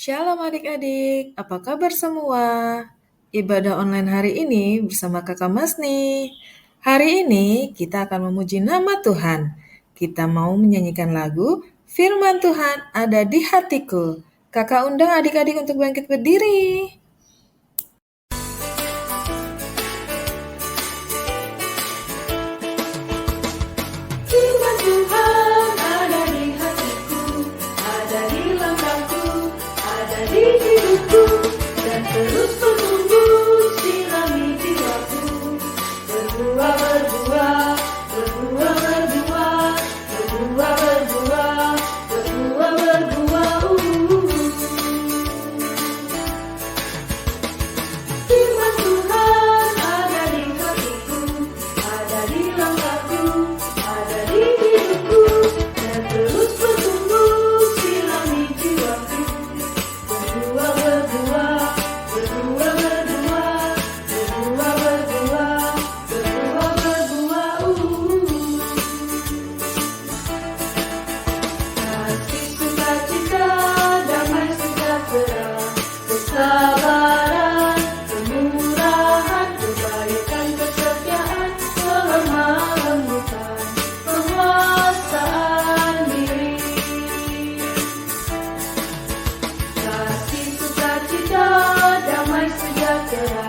Shalom adik-adik, apa kabar semua? Ibadah online hari ini bersama Kakak Masni. Hari ini kita akan memuji nama Tuhan. Kita mau menyanyikan lagu Firman Tuhan ada di hatiku. Kakak undang adik-adik untuk bangkit berdiri. Firman Tuhan ada di hatiku, ada di langkahku, ada di hidupku, dan terus bertumbuh sirami jiwaku. Berbuah, berbuah, berbuah, berbuah, berbuah, berbuah, berbuah, berbuah. Firman Tuhan ada di hatiku, ada di langkahku, ada di hidupku, dan terus bertumbuh sirami jiwaku. Berbuah, berbuah, berbuah, berbuah, berbuah, berbuah, berbuah, berbuah. Kasih, sukacita, damai sejahtera, kesabaran, kemurahan, kebaikan, kesetiaan, kelemah lembutan, penguasaan diri. Kasih, sukacita, damai sejahtera,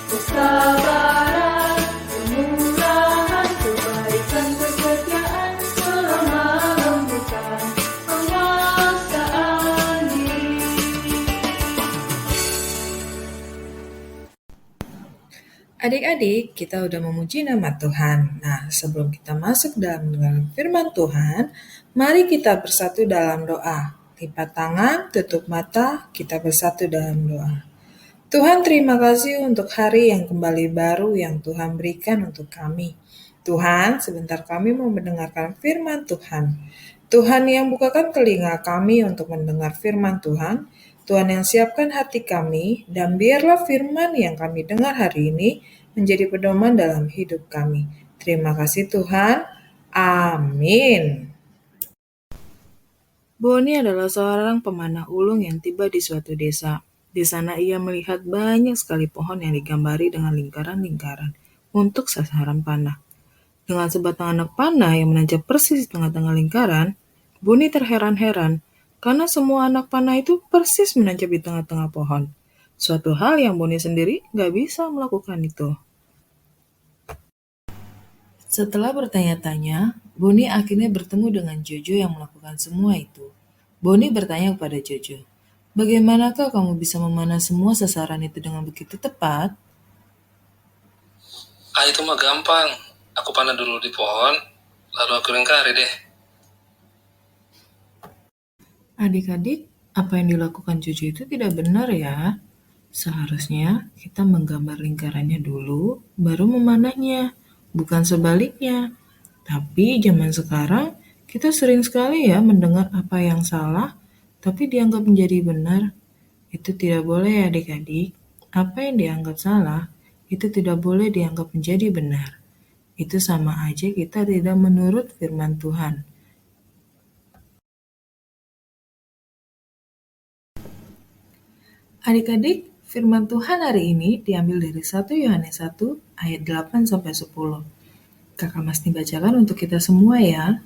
kesabaran, kemurahan, kebaikan, kesetiaan, kelemah lembutan, penguasaan diri. Adik-adik, kita udah memuji nama Tuhan. Nah, sebelum kita masuk dalam mendengar firman Tuhan, mari kita bersatu dalam doa. Lipat tangan, tutup mata, kita bersatu dalam doa. Tuhan, terima kasih untuk hari yang kembali baru yang Tuhan berikan untuk kami. Tuhan, sebentar kami mau mendengarkan firman Tuhan. Tuhan yang bukakan telinga kami untuk mendengar firman Tuhan, Tuhan yang siapkan hati kami, dan biarlah firman yang kami dengar hari ini menjadi pedoman dalam hidup kami. Terima kasih Tuhan. Amin. Boni adalah seorang pemanah ulung yang tiba di suatu desa. Di sana ia melihat banyak sekali pohon yang digambari dengan lingkaran-lingkaran untuk sasaran panah. Dengan sebatang anak panah yang menancap persis di tengah-tengah lingkaran, Boni terheran-heran karena semua anak panah itu persis menancap di tengah-tengah pohon. Suatu hal yang Boni sendiri gak bisa melakukan itu. Setelah bertanya-tanya, Boni akhirnya bertemu dengan Jojo yang melakukan semua itu. Boni bertanya kepada Jojo, "Bagaimanakah kamu bisa memanah semua sasaran itu dengan begitu tepat?" Itu mah gampang. Aku panah dulu di pohon, lalu aku lingkari deh. Adik-adik, apa yang dilakukan Jojo itu tidak benar ya. Seharusnya kita menggambar lingkarannya dulu, baru memanahnya, bukan sebaliknya. Tapi zaman sekarang, kita sering sekali ya mendengar apa yang salah, tapi dianggap menjadi benar. Itu tidak boleh ya adik-adik. Apa yang dianggap salah, itu tidak boleh dianggap menjadi benar. Itu sama aja kita tidak menurut firman Tuhan. Adik-adik, firman Tuhan hari ini diambil dari 1 Yohanes 1 ayat 8-10. Kakak Masni bacakan untuk kita semua ya.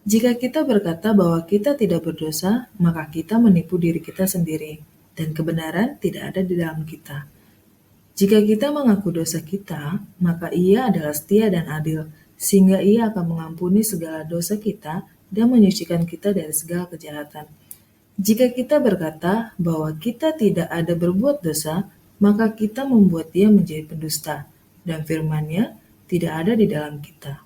Jika kita berkata bahwa kita tidak berdosa, maka kita menipu diri kita sendiri, dan kebenaran tidak ada di dalam kita. Jika kita mengaku dosa kita, maka Ia adalah setia dan adil, sehingga Ia akan mengampuni segala dosa kita dan menyucikan kita dari segala kejahatan. Jika kita berkata bahwa kita tidak ada berbuat dosa, maka kita membuat dia menjadi pendusta, dan firman-Nya tidak ada di dalam kita.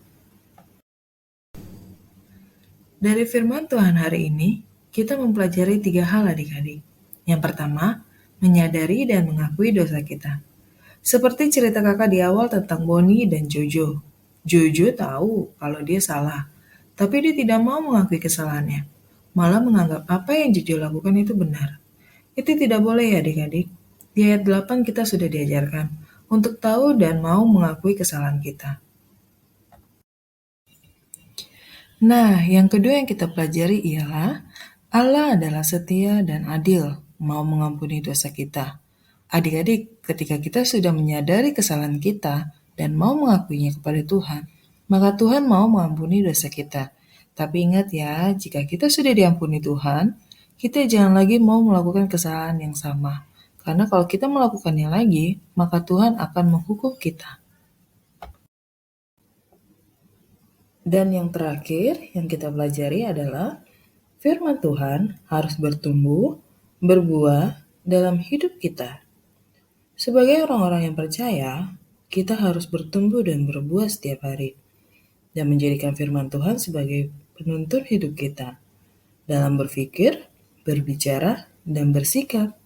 Dari firman Tuhan hari ini, kita mempelajari 3 hal adik-adik. Yang pertama, menyadari dan mengakui dosa kita. Seperti cerita kakak di awal tentang Bonnie dan Jojo. Jojo tahu kalau dia salah, tapi dia tidak mau mengakui kesalahannya. Malah menganggap apa yang Jojo lakukan itu benar. Itu tidak boleh ya adik-adik. Di ayat 8 kita sudah diajarkan untuk tahu dan mau mengakui kesalahan kita. Nah, yang kedua yang kita pelajari ialah Allah adalah setia dan adil, mau mengampuni dosa kita. Adik-adik, ketika kita sudah menyadari kesalahan kita dan mau mengakuinya kepada Tuhan, maka Tuhan mau mengampuni dosa kita. Tapi ingat ya, jika kita sudah diampuni Tuhan, kita jangan lagi mau melakukan kesalahan yang sama. Karena kalau kita melakukannya lagi, maka Tuhan akan menghukum kita. Dan yang terakhir yang kita pelajari adalah firman Tuhan harus bertumbuh, berbuah dalam hidup kita. Sebagai orang-orang yang percaya, kita harus bertumbuh dan berbuah setiap hari dan menjadikan firman Tuhan sebagai penuntun hidup kita dalam berpikir, berbicara, dan bersikap.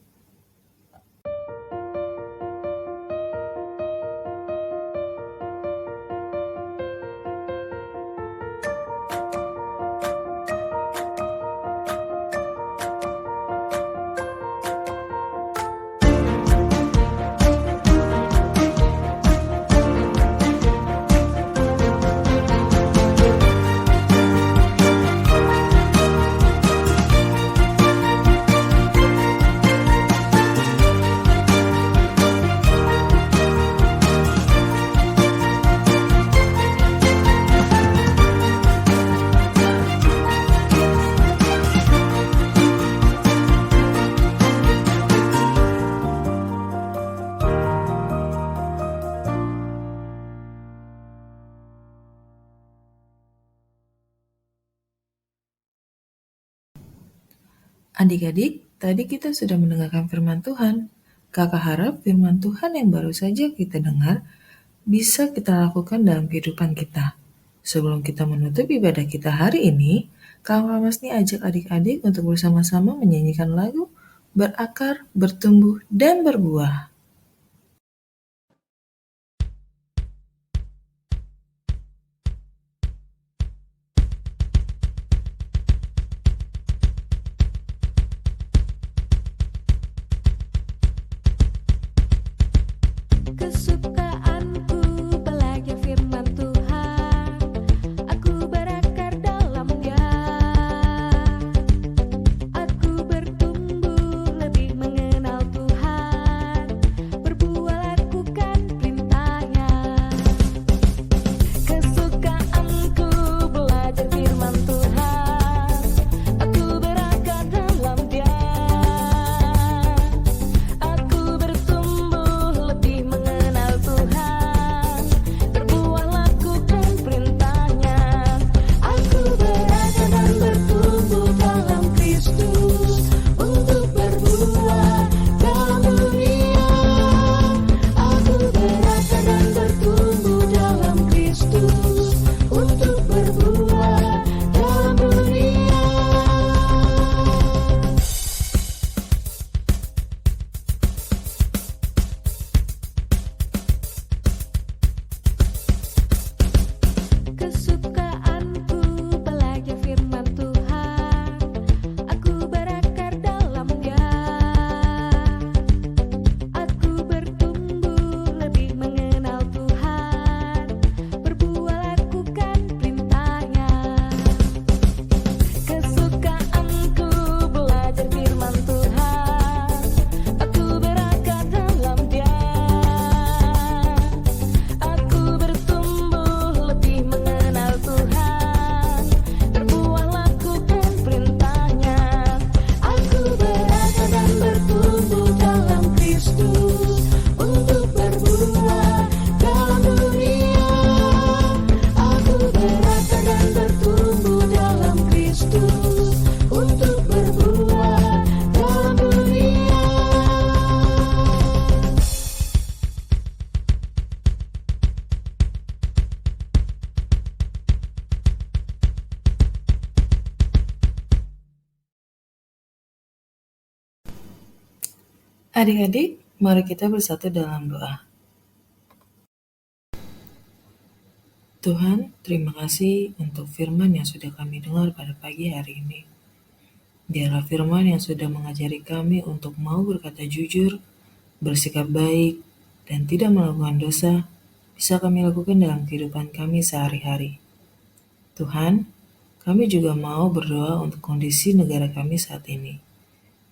Adik-adik, tadi kita sudah mendengarkan firman Tuhan. Kakak harap firman Tuhan yang baru saja kita dengar bisa kita lakukan dalam kehidupan kita. Sebelum kita menutup ibadah kita hari ini, Kakak Masni ajak adik-adik untuk bersama-sama menyanyikan lagu Berakar, Bertumbuh, dan Berbuah. Kesukaanku belajar firman Tuhan, aku berakar dalamnya, aku bertumbuh lebih mengenal Tuhan, Adik-adik, mari kita bersatu dalam doa. Tuhan, terima kasih untuk firman yang sudah kami dengar pada pagi hari ini. Biarlah firman yang sudah mengajari kami untuk mau berkata jujur, bersikap baik, dan tidak melakukan dosa, bisa kami lakukan dalam kehidupan kami sehari-hari. Tuhan, kami juga mau berdoa untuk kondisi negara kami saat ini.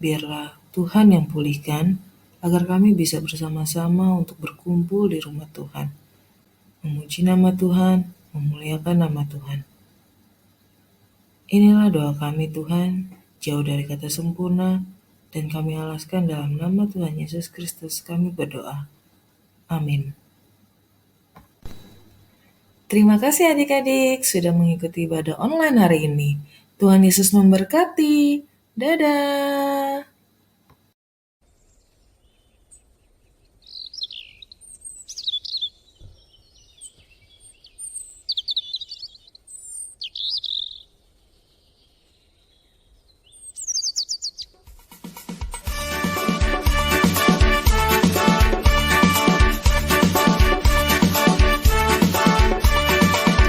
Biarlah Tuhan yang pulihkan, agar kami bisa bersama-sama untuk berkumpul di rumah Tuhan, memuji nama Tuhan, memuliakan nama Tuhan. Inilah doa kami Tuhan, jauh dari kata sempurna, dan kami alaskan dalam nama Tuhan Yesus Kristus kami berdoa. Amin. Terima kasih adik-adik sudah mengikuti ibadah online hari ini. Tuhan Yesus memberkati. Dadah.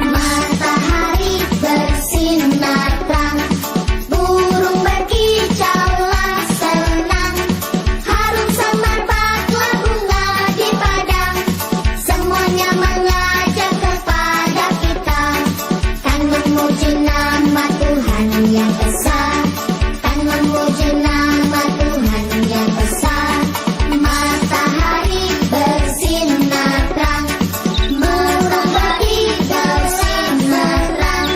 Matahari bersinar terang, burung berkicaulah senang, harum semerbaklah bunga di padang, semuanya mengajak kepada kita, kan memuji nama Tuhan yang besar, kan memuji nama Tuhan yang besar. Matahari bersinar terang, burung berkicau semerang,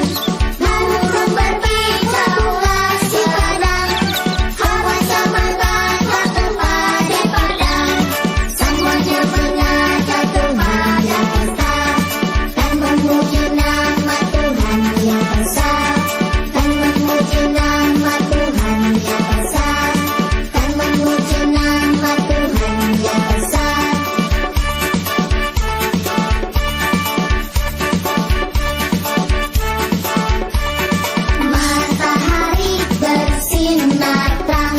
burung berkicaulah si padang, hawa semerbaklah kepada padang, semuanya mengajak kepada kita, kan memuji nama Tuhan yang besar, kan memuji nama Tuhan yang besar, kan memuji nama Tuhan yang besar. Matahari bersinar terang,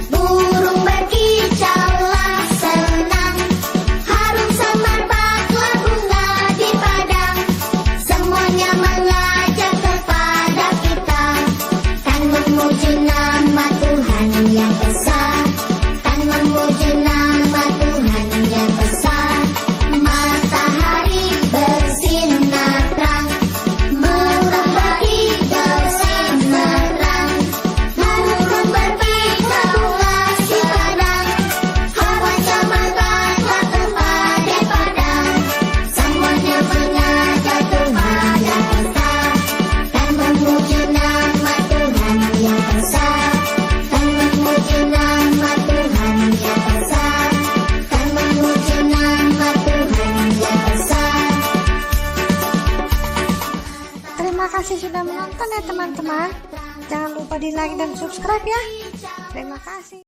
burung berkicaulah senang, harum semerbaklah bunga di padang, semuanya mengajak kepada kita, kan memuji nama Tuhan yang besar, kan memuji nama Tuhan yang besar. Matahari bersinar terang, burung berkicau semerang, burung berkicaulah si padang, hawa semerbaklah kepada padang, semuanya mengajak kepada kita, kan memuji nama Tuhan yang besar, kan memuji nama Tuhan yang besar, kan memuji nama Tuhan yang besar. Terima kasih sudah menonton ya teman-teman. Jangan lupa di like dan subscribe ya. Terima kasih.